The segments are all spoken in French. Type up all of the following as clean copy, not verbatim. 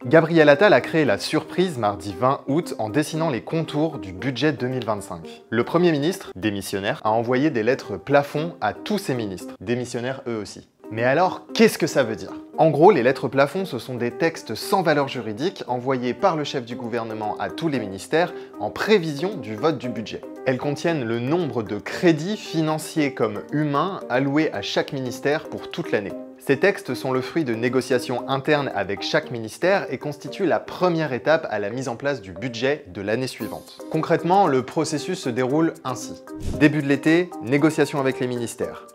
Gabriel Attal a créé la surprise mardi 20 août en dessinant les contours du budget 2025. Le Premier ministre, démissionnaire, a envoyé des lettres plafond à tous ses ministres, démissionnaires eux aussi. Mais alors, qu'est-ce que ça veut dire? En gros, les lettres plafond, ce sont des textes sans valeur juridique envoyés par le chef du gouvernement à tous les ministères en prévision du vote du budget. Elles contiennent le nombre de crédits financiers comme humains alloués à chaque ministère pour toute l'année. Ces textes sont le fruit de négociations internes avec chaque ministère et constituent la première étape à la mise en place du budget de l'année suivante. Concrètement, le processus se déroule ainsi. Début de l'été, négociations avec les ministères.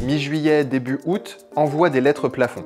Mi-juillet, début août, envoi des lettres plafond.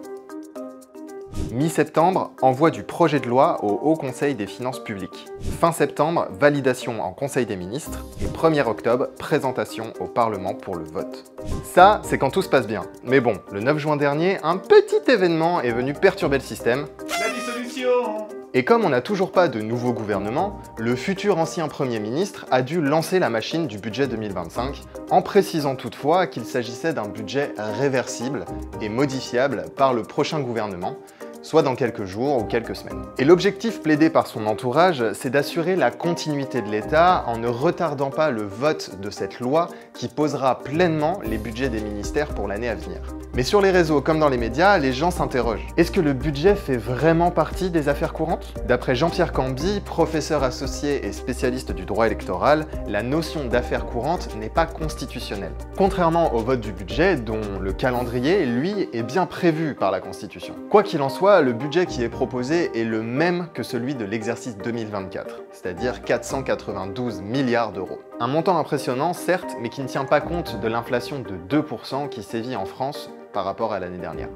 Mi-septembre, envoi du projet de loi au Haut Conseil des finances publiques. Fin septembre, validation en Conseil des ministres. Et 1er octobre, présentation au Parlement pour le vote. Ça, c'est quand tout se passe bien. Mais bon, le 9 juin dernier, un petit événement est venu perturber le système. La dissolution! Et comme on n'a toujours pas de nouveau gouvernement, le futur ancien Premier ministre a dû lancer la machine du budget 2025, en précisant toutefois qu'il s'agissait d'un budget réversible et modifiable par le prochain gouvernement, soit dans quelques jours ou quelques semaines. Et l'objectif plaidé par son entourage, c'est d'assurer la continuité de l'État en ne retardant pas le vote de cette loi qui posera pleinement les budgets des ministères pour l'année à venir. Mais sur les réseaux comme dans les médias, les gens s'interrogent. Est-ce que le budget fait vraiment partie des affaires courantes? D'après Jean-Pierre Camby, professeur associé et spécialiste du droit électoral, la notion d'affaires courantes n'est pas constitutionnelle. Contrairement au vote du budget, dont le calendrier, lui, est bien prévu par la Constitution. Quoi qu'il en soit, le budget qui est proposé est le même que celui de l'exercice 2024, c'est-à-dire 492 milliards d'euros. Un montant impressionnant, certes, mais qui ne tient pas compte de l'inflation de 2% qui sévit en France par rapport à l'année dernière.